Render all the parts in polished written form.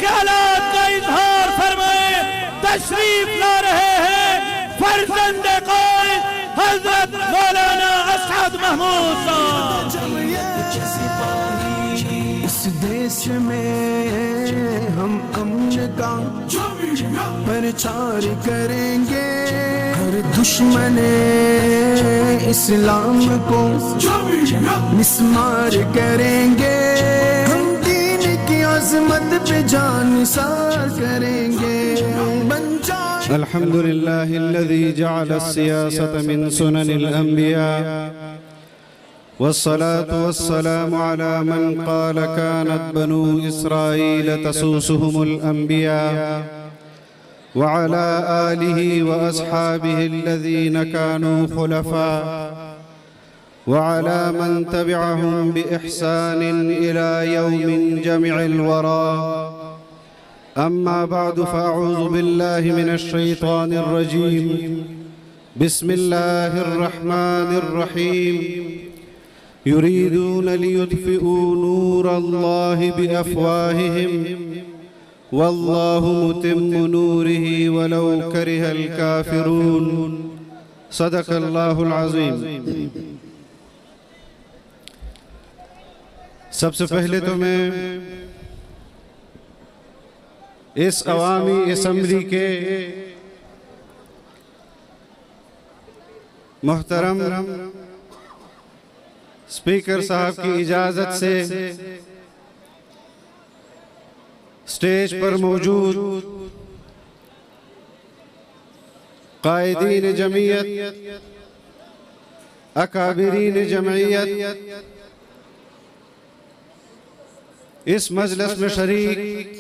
خیالات کا اظہار فرمائے تشریف لا رہے ہیں فرزند قائد حضرت مولانا اسعد محمود صاحب۔ اس دیش میں ہم امن کا پرچار کریں گے، ہر دشمن اسلام کو مسمار کریں گے، ہم دین کی عظمت پہ جان نثار کریں گے۔ الحمد لله الذي جعل السياسة من سنن الأنبياء، والصلاة والسلام على من قال كانت بنو إسرائيل تسوسهم الأنبياء، وعلى آله وأصحابه الذين كانوا خلفاء، وعلى من تبعهم بإحسان إلى يوم جمع الورى. أما بعد فأعوذ بالله من الشيطان الرجيم. بسم الله الرحمن الرحيم. يريدون ليطفئوا نور الله بأفواههم والله متم نوره ولو كره الكافرون. صدق الله العظيم. سب سے پہلے تو میں اس عوامی اسمبلی کے محترم اسپیکر صاحب کی اجازت سے سٹیج پر موجود قائدین جمعیت، اکابرین جمعیت، اس مجلس میں شریک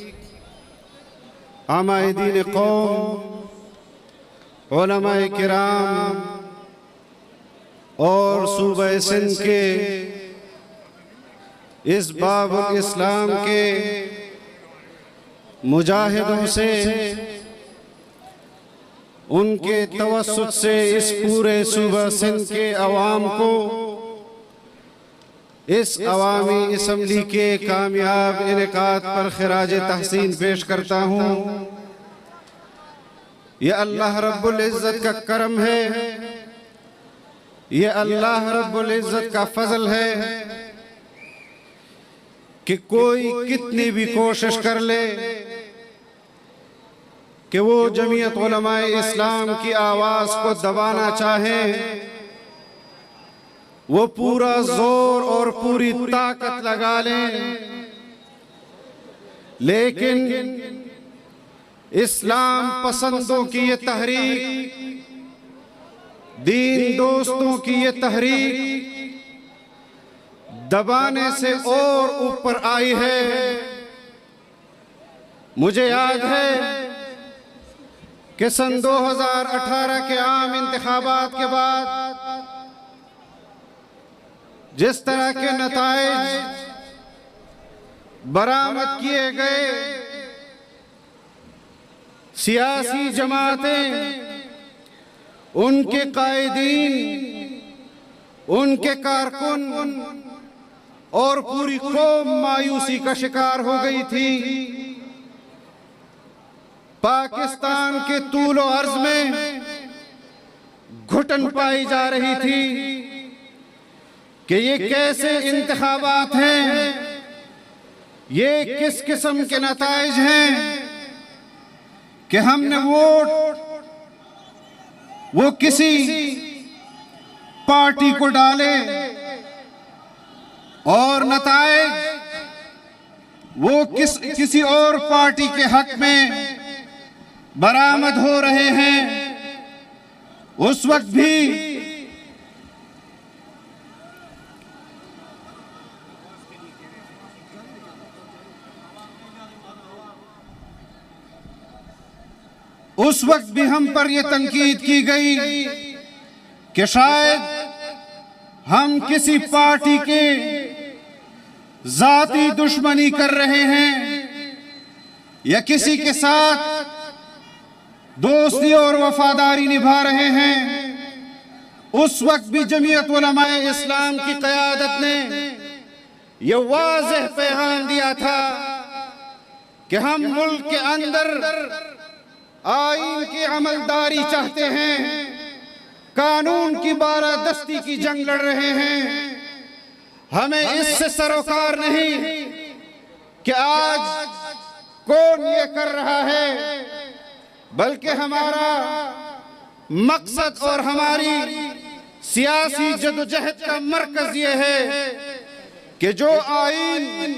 عمائدین قوم، علماء کرام اور صوبہ سندھ کے اس باب الاسلام کے مجاہدوں سے، ان کے توسط سے اس پورے صوبہ سندھ کے عوام کو اس عوامی اسمبلی کے کامیاب انعقاد پر خراج تحسین پیش کرتا ہوں۔ یہ اللہ رب العزت کا کرم ہے، یہ اللہ رب العزت کا فضل ہے کہ کوئی کتنی بھی کوشش کر لے کہ وہ جمعیت علماء اسلام کی آواز کو دبانا چاہیں، وہ پورا زور اور پوری طاقت لگا لیں، لیکن اسلام پسندوں کی یہ تحریک، دین دوستوں کی یہ تحریک دبانے سے اور اوپر آئی ہے۔ مجھے یاد ہے کہ سن 2018 کے عام انتخابات کے بعد جس طرح کے نتائج برآمد کیے گئے، سیاسی جماعتیں، ان کے قائدین، ان کے کارکن اور پوری قوم مایوسی کا شکار ہو گئی تھی۔ پاکستان کے طول و عرض میں گھٹن پائی جا رہی تھی کہ یہ کیسے انتخابات ہیں، یہ کس قسم کے نتائج ہیں کہ ہم نے ووٹ وہ کسی پارٹی کو ڈالے اور نتائج وہ کسی اور پارٹی کے حق میں برآمد ہو رہے ہیں۔ اس وقت بھی ہم پر یہ تنقید کی گئی کہ شاید ہم کسی پارٹی کے ذاتی دشمنی کر رہے ہیں یا کسی کے ساتھ دوستی اور وفاداری نبھا رہے ہیں۔ اس وقت بھی جمعیت علماء اسلام کی قیادت نے یہ واضح پیغام دیا تھا کہ ہم ملک کے اندر آئین کی عملداری چاہتے ہیں، قانون کی بالادستی کی جنگ لڑ رہے ہیں۔ ہمیں اس سے سروکار نہیں کہ آج کون یہ کر رہا ہے، بلکہ ہمارا مقصد اور ہماری سیاسی جدوجہد کا مرکز یہ ہے کہ جو آئین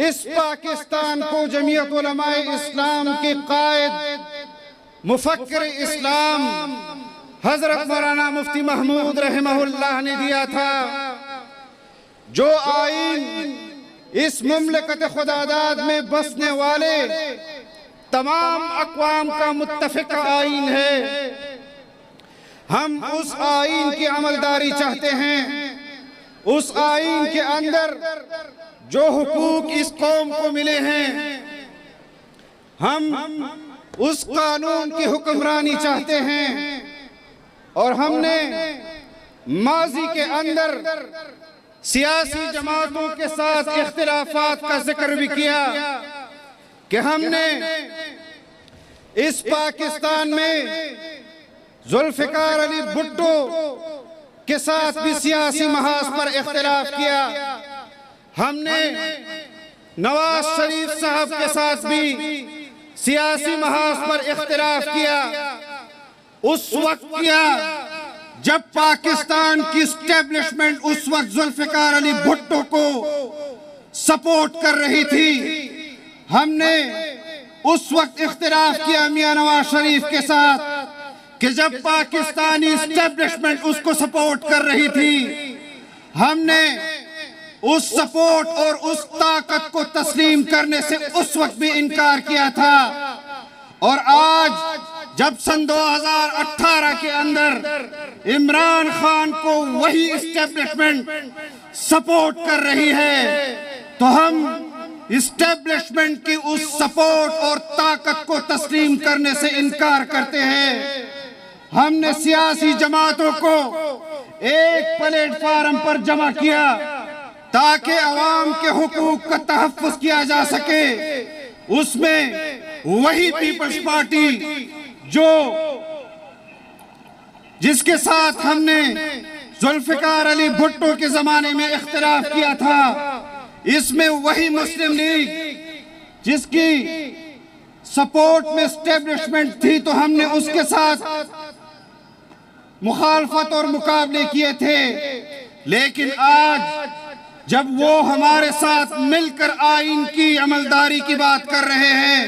اس پاکستان کو جمعیت علماء اسلام کے قائد مفکر اسلام حضرت مولانا مفتی محمود رحمہ اللہ نے دیا تھا، جو آئین اس مملکت خداداد میں بسنے والے تمام اقوام کا متفق آئین ہے، ہم اس آئین کی عملداری چاہتے ہیں۔ اس آئین کے اندر جو حقوق اس قوم کو ملے ہیں، ہم اس قانون کی حکمرانی چاہتے ہیں۔ اور ہم نے ماضی کے اندر سیاسی جماعتوں کے ساتھ اختلافات کا ذکر بھی کیا کہ ہم نے اس پاکستان میں ذوالفقار علی بھٹو کے ساتھ بھی سیاسی محاذ پر اختلاف کیا، ہم نے نواز شریف صاحب کے ساتھ بھی سیاسی محاذ پر اختلاف کیا۔ اس وقت کیا جب پاکستان کی اسٹیبلشمنٹ اس وقت ذوالفقار علی بھٹو کو سپورٹ کر رہی تھی، ہم نے اس وقت اختلاف کیا میاں نواز شریف کے ساتھ کہ جب پاکستانی اسٹیبلشمنٹ اس کو سپورٹ کر رہی تھی، ہم نے اس سپورٹ اور اس طاقت کو تسلیم کرنے سے اس وقت بھی انکار کیا تھا۔ اور آج جب سن 2018 کے اندر عمران خان کو وہی اسٹیبلشمنٹ سپورٹ کر رہی ہے تو ہم اسٹیبلشمنٹ کی اس سپورٹ اور طاقت کو تسلیم کرنے سے انکار کرتے ہیں۔ ہم نے سیاسی جماعتوں کو ایک پلیٹ فارم پر جمع کیا تاکہ عوام کے حقوق کا تحفظ کیا جا سکے۔ اس میں وہی پیپلز پارٹی جس کے ساتھ ہم نے ذوالفقار علی بھٹو کے زمانے میں اختلاف کیا تھا، اس میں وہی مسلم لیگ جس کی سپورٹ میں اسٹیبلشمنٹ تھی تو ہم نے اس کے ساتھ مخالفت اور مقابلے کیے تھے۔ لیکن آج جب وہ ہمارے ساتھ مل کر آئین کی عملداری کی بات کر رہے ہیں،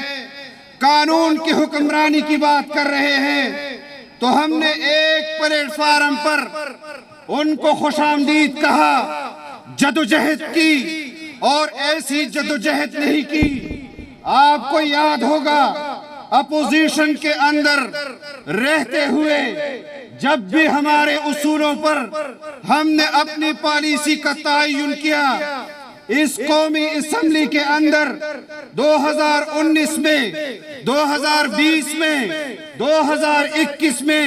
قانون کی حکمرانی کی بات کر رہے ہیں، تو ہم نے ایک پلیٹ فارم پر ان کو خوش آمدید کہا، جدوجہد کی، اور ایسی جدوجہد نہیں کی۔ آپ کو یاد ہوگا اپوزیشن کے اندر رہتے ہوئے جب بھی ہمارے اصولوں پر ہم نے اپنی پالیسی کا تعین کیا، اس قومی اسمبلی کے اندر 2019 میں، 2020 میں، 2021 میں،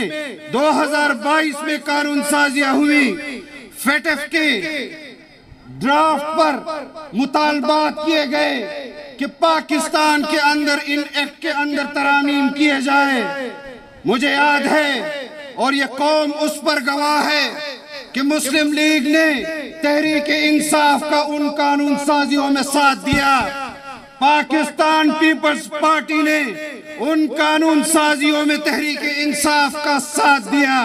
2022 میں قانون سازیاں ہوئی، فیٹف کے ڈرافٹ پر مطالبات کیے گئے کہ پاکستان کے اندر ان ایکٹ کے اندر ترامیم کیے جائے۔ مجھے یاد ہے اور یہ قوم اس پر گواہ ہے کہ مسلم لیگ نے تحریک انصاف کا ان قانون سازیوں میں ساتھ دیا، پاکستان پیپلز پارٹی نے ان قانون سازیوں میں تحریک انصاف کا ساتھ دیا۔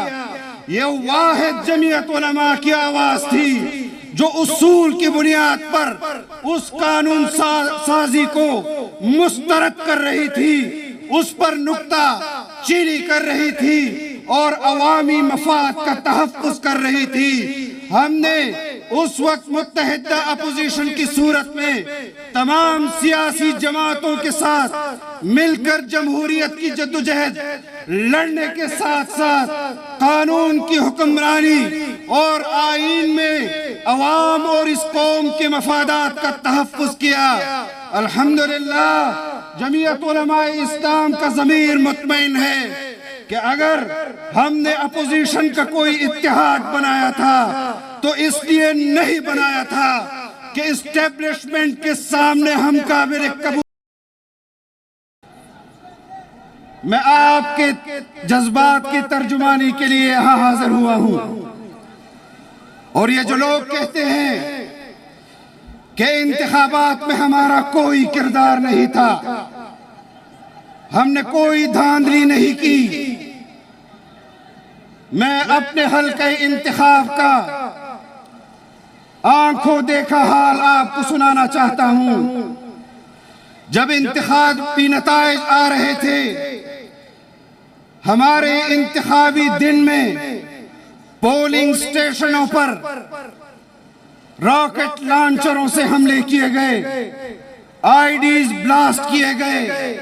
یہ واحد جمعیت علماء کی آواز تھی جو اصول کی بنیاد پر اس قانون سازی کو مسترد کر رہی تھی، اس پر نکتہ چینی کر رہی تھی اور عوامی مفاد کا تحفظ کر رہی تھی۔ ہم نے اس وقت متحدہ اپوزیشن کی صورت میں تمام سیاسی جماعتوں کے ساتھ مل کر جمہوریت کی جدوجہد لڑنے کے ساتھ ساتھ قانون کی حکمرانی اور آئین میں عوام اور اس قوم کے مفادات کا تحفظ کیا۔ الحمدللہ جمعیت علماء اسلام کا ضمیر مطمئن ہے کہ اگر ہم نے اپوزیشن کا کوئی اتحاد بنایا تھا تو اس لیے نہیں بنایا تھا کہ اسٹیبلشمنٹ کے سامنے ہم قابل قبول میں آپ کے جذبات کی ترجمانی کے لیے یہاں حاضر ہوا ہوں. اور یہ جو لوگ کہتے ہیں کہ انتخابات میں ہمارا کوئی کردار نہیں تھا، ہم نے کوئی دھاندلی نہیں کی، میں اپنے حلقہ انتخاب کا آنکھوں دیکھا حال آپ کو سنانا چاہتا ہوں. جب انتخابی نتائج آ رہے تھے، ہمارے انتخابی دن میں پولنگ سٹیشنوں پر راکٹ لانچروں سے حملے کیے گئے، آئی ڈیز بلاسٹ کیے گئے.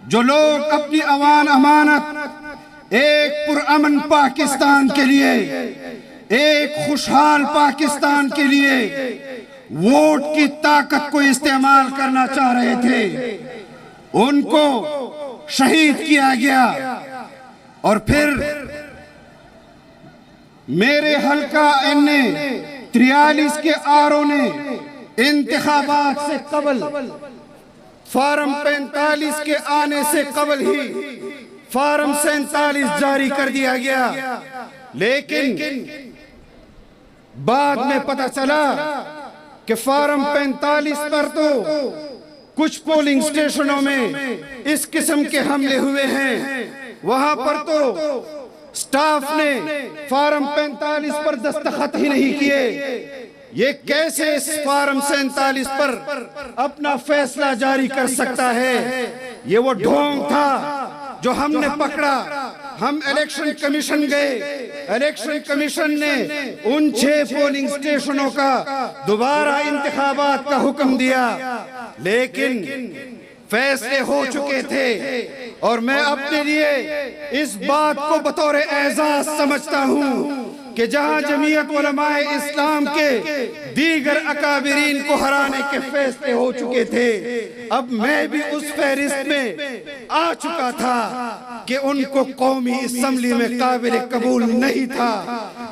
جو لوگ اپنی امانت ایک پرامن پاکستان کے لیے، ایک خوشحال پاکستان کے لیے ووٹ کی طاقت کو استعمال کرنا چاہ رہے تھے، ان کو شہید کیا گیا. اور پھر میرے حلقہ N43 کے آرو نے انتخابات سے قبل، فارم 45 کے آنے سے قبل ہی فارم 47 جاری کر دیا گیا. لیکن بعد میں پتہ چلا کہ فارم 45 پر تو کچھ پولنگ سٹیشنوں میں اس قسم کے حملے ہوئے ہیں، وہاں پر تو سٹاف نے فارم 45 پر دستخط ہی نہیں کیے. یہ کیسے اس فارم 47 پر اپنا فیصلہ جاری کر سکتا ہے؟ یہ وہ ڈھونگ تھا جو ہم نے پکڑا. ہم الیکشن کمیشن گئے، الیکشن کمیشن نے ان 6 پولنگ سٹیشنوں کا دوبارہ انتخابات کا حکم دیا، لیکن فیصلے ہو چکے تھے. اور میں اپنے لیے اس بات کو بطور اعزاز سمجھتا ہوں کہ جہاں جمعیت علماء اسلام کے دیگر اکابرین کو ہرانے کے فیصلے ہو چکے تھے، اب میں بھی اس فہرست میں آ چکا تھا کہ ان کو قومی اسمبلی میں قابل قبول نہیں تھا.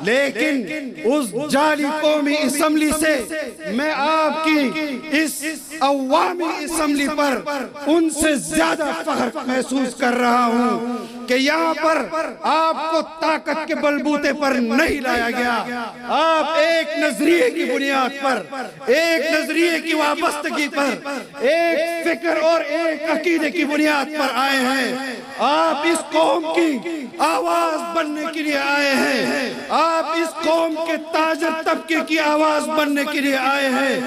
لیکن اس جعلی قومی اسمبلی سے میں آپ کی اس عوامی اسمبلی پر ان سے زیادہ فخر محسوس کر رہا ہوں کہ یہاں پر آپ کو طاقت کے بلبوتے پر نہیں لایا گیا. آپ ایک نظریے کی بنیاد پر، ایک نظریے کی وابستگی پر، ایک فکر اور ایک عقیدے کی بنیاد پر آئے ہیں. آپ اس قوم کی آواز بننے کے لیے آئے ہیں، آپ اس قوم کے تاجر طبقے کی آواز بننے کے لیے آئے ہیں،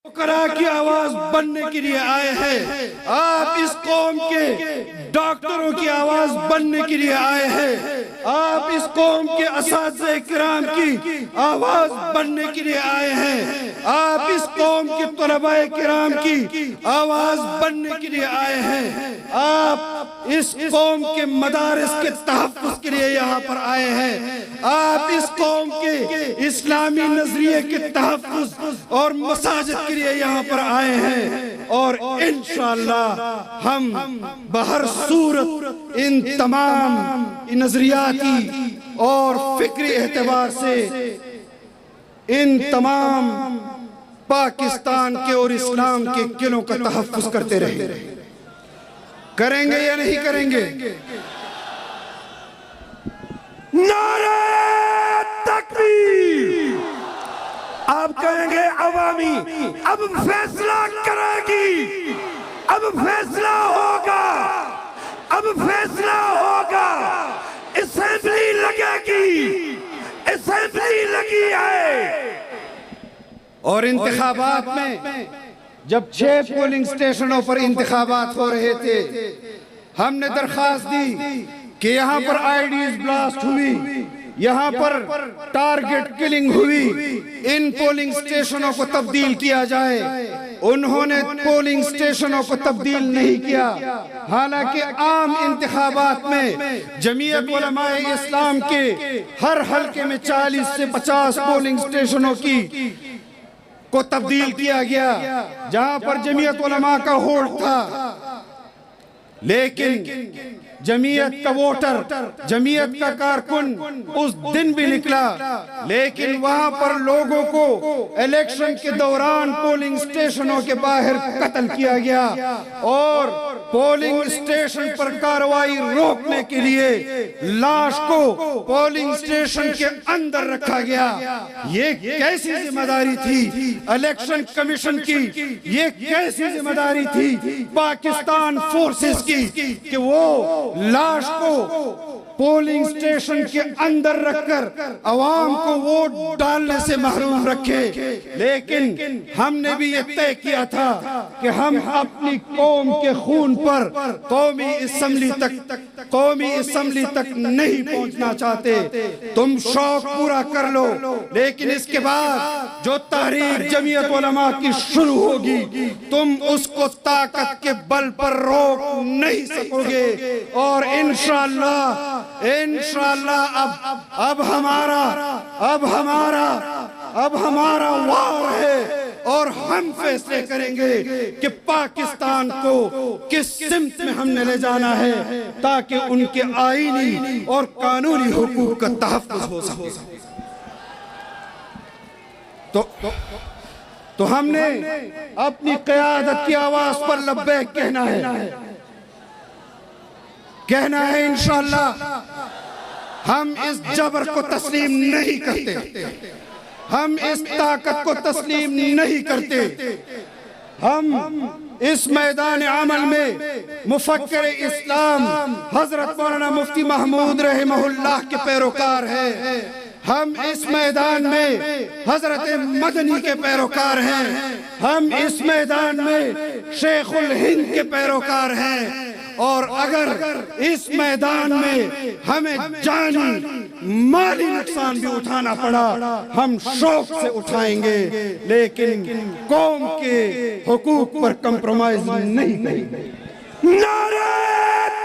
فقراء کی آواز بننے کے لیے آئے ہیں، آپ اس قوم کے ڈاکٹروں کی آواز بننے کے لیے آئے ہیں، آپ اس قوم کے اساتذہ کرام کی آواز بننے کے لیے آئے ہیں، آپ اس قوم کے طلباء کرام کی آواز بننے کے لیے آئے ہیں، آپ اس قوم کے مدارس کے تحفظ کے لیے یہاں پر آئے ہیں، آپ اس قوم کے اسلامی نظریے کے تحفظ اور مساجد کے لیے یہاں پر آئے ہیں. اور انشاءاللہ ہم بہر صورت ان تمام نظریاتی اور فکری اعتبار سے ان تمام پاکستان کے اور اسلام کے قلعوں کا تحفظ کرتے رہیں. کریں گے یا نہیں کریں گے؟ نعرہ تکبیر! آپ کہیں گے عوامی اب فیصلہ کرے گی، اب فیصلہ ہوگا، اب فیصلہ ہوگا، اسمبلی لگے گی، اسمبلی لگی ہے. اور انتخابات میں جب 6 پولنگ سٹیشنوں پر انتخابات ہو رہے تھے، ہم نے درخواست دی کہ یہاں پر آئی ڈیز بلاسٹ ہوئی، یہاں پر ٹارگٹ کلنگ ہوئی، ان پولنگ سٹیشنوں کو تبدیل کیا جائے. انہوں نے پولنگ سٹیشنوں کو تبدیل نہیں کیا، حالانکہ عام انتخابات میں جمعیت علماء اسلام کے ہر حلقے میں 40 سے 50 پولنگ سٹیشنوں کو تبدیل کیا گیا جہاں پر جمعیت علماء کا ہولڈ تھا. لیکن جمعیت کا ووٹر، جمعیت کا کارکن اس دن بھی نکلا، لیکن وہاں پر لوگوں کو الیکشن کے دوران پولنگ سٹیشنوں کے باہر قتل کیا گیا اور پولنگ سٹیشن پر کارروائی روکنے کے لیے لاش کو پولنگ سٹیشن کے اندر رکھا گیا۔ یہ کیسی ذمہ داری تھی الیکشن کمیشن کی، یہ کیسی ذمہ داری تھی پاکستان فورسز کی کہ وہ لاش کو پولنگ سٹیشن کے اندر رکھ کر عوام کو ووٹ ڈالنے سے محروم رکھے۔ لیکن ہم نے بھی یہ طے کیا تھا کہ ہم اپنی قوم کے خون پر قومی اسمبلی تک نہیں پہنچنا چاہتے۔ تم شوق پورا کر لو، لیکن اس کے بعد جو تحریک جمعیت علماء کی شروع ہوگی تم اس کو طاقت کے بل پر روک نہیں سکو گے، اور انشاءاللہ اب ہمارا وار ہے اور ہم فیصلے کریں گے کہ پاکستان کو کس سمت میں ہم نے لے جانا ہے تاکہ ان کے آئینی اور قانونی حقوق کا تحفظ ہو سکے۔ تو ہم نے اپنی قیادت کی آواز پر لبیک کہنا ہے انشاءاللہ۔ ہم اس جبر کو تسلیم نہیں کرتے، ہم اس طاقت کو تسلیم نہیں کرتے۔ ہم اس میدان عمل میں مفکر اسلام حضرت مولانا مفتی محمود رحمہ اللہ کے پیروکار ہیں، ہم اس میدان میں حضرت مدنی کے پیروکار ہیں، ہم اس میدان میں شیخ الہند کے پیروکار ہیں، اور اگر اس میدان میں ہمیں جانی مالی نقصان بھی اٹھانا پڑا ہم شوق سے اٹھائیں گے، لیکن قوم کے حقوق پر کمپرومائز نہیں کریں گے۔ نعرہ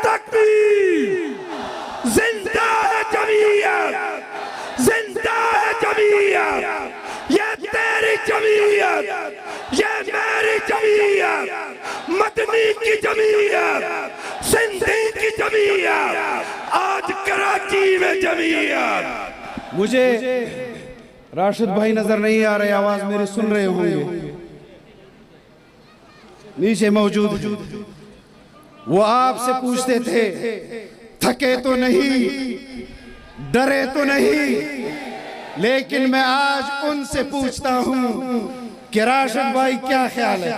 تکبیر! زندہ ہے جمعیت، زندہ ہے جمعیت، یہ تیری جمعیت، یہ میری جمعیت، مدنی کی جمعیت، سندھی کی جمعیت، آج کراچی میں جمعیت۔ مجھے راشد بھائی نظر نہیں آ رہے، آواز میری سن رہے ہوں گے، نیچے موجود ہیں۔ وہ آپ سے پوچھتے تھے تھکے تو نہیں، ڈرے تو نہیں، لیکن میں آج ان سے پوچھتا ہوں کہ راشد بھائی کیا خیال ہے؟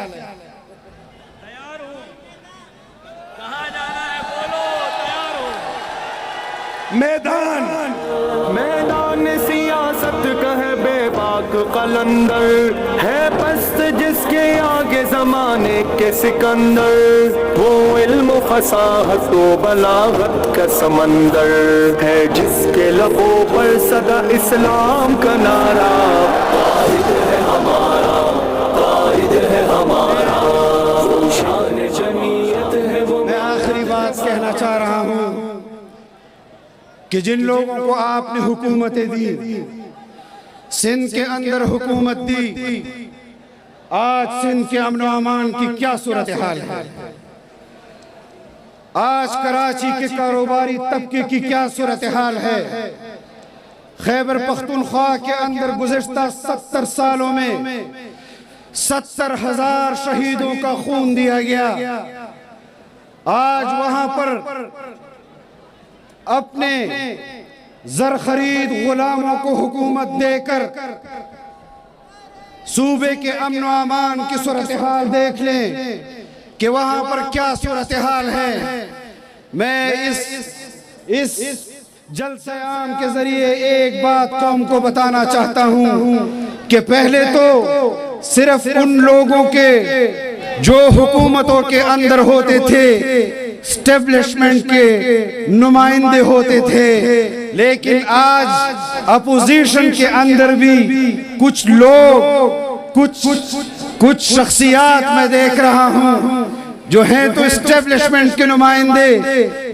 تیار ہو، کہاں جانا ہے بولو، تیار ہو۔ میدان سیاست کا ہے بے باک قلندر، ہے پست جس کے آگے زمانے کے سکندر، وہ علم و فصاحت و بلاغت کا سمندر ہے جس کے لبوں پر صدا اسلام کا نعرہ، قائد ہے ہمارا، قائد ہے ہمارا، وہ شان جمعیت ہے وہ۔ میں آخری بات کہنا چاہ رہا ہوں کہ جن لوگوں کو آپ نے حکومتیں دی، سندھ کے اندر حکومت دی، آج سندھ کے امن و امان کی کیا صورتحال ہے؟ آج کراچی کے کاروباری طبقے کی کیا صورتحال ہے؟ خیبر پختونخوا کے اندر گزشتہ 70 سالوں میں 70,000 شہیدوں کا خون دیا گیا، آج وہاں پر اپنے زر خرید غلاموں کو حکومت دے کر صوبے کے امن و امان کی صورتحال دیکھ لیں کہ وہاں پر کیا صورتحال ہے۔ میں اس جلسہ عام کے ذریعے ایک بات قوم کو بتانا چاہتا ہوں کہ پہلے تو صرف ان لوگوں کے جو حکومتوں کے اندر ہوتے تھے اسٹیبلشمنٹ کے نمائندے ہوتے تھے، لیکن آج اپوزیشن کے اندر بھی کچھ لوگ، کچھ شخصیات میں دیکھ رہا ہوں جو ہیں تو اسٹیبلشمنٹ کے نمائندے،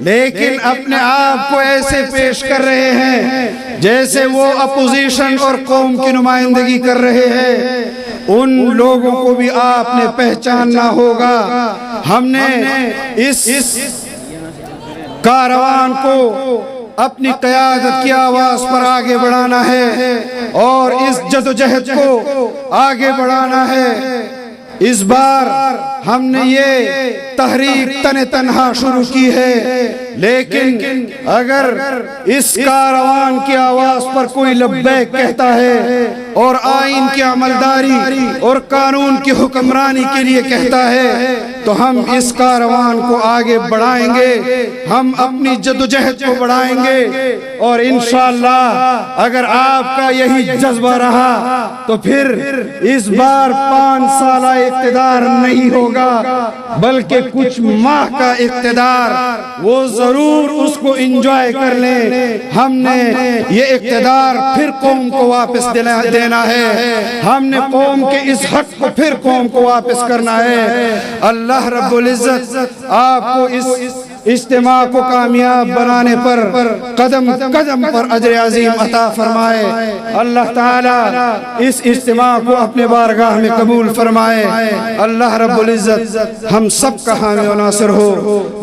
لیکن اپنے آپ کو ایسے پیش کر رہے ہیں جیسے وہ اپوزیشن اور قوم کی نمائندگی کر رہے ہیں۔ ان لوگوں کو بھی آپ نے پہچاننا ہوگا۔ ہم نے کاروان کو اپنی قیادت کی آواز پر آگے بڑھانا ہے اور اس جدوجہد کو آگے بڑھانا ہے۔ اس بار ہم نے یہ تحریک تن تنہا شروع کی ہے، لیکن اگر اس کاروان کی آواز پر کوئی لبیک کہتا ہے اور آئین کی عملداری اور قانون کی حکمرانی کے لیے کہتا ہے تو ہم اس کاروان کو آگے بڑھائیں گے، ہم اپنی جدوجہد کو بڑھائیں گے، اور انشاءاللہ اگر آپ کا یہی جذبہ رہا تو پھر اس بار 5 سالہ اقتدار نہیں ہوگا بلکہ کچھ ماہ کا اقتدار، وہ ضرور اس کو انجوائے کر لیں۔ ہم نے یہ اقتدار پھر قوم کو واپس دینا ہے، ہم نے قوم کے اس حق کو پھر قوم کو واپس کرنا ہے۔ اللہ رب العزت آپ کو اس اجتماع کو کامیاب بنانے پر قدم قدم پر اجر عظیم عطا فرمائے۔ اللہ تعالی اس اجتماع کو اپنے بارگاہ میں قبول فرمائے۔ اللہ رب العزت ہم سب کا حامی و ناصر ہو۔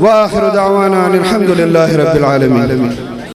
وآخر دعوانا الحمدللہ رب العالمین۔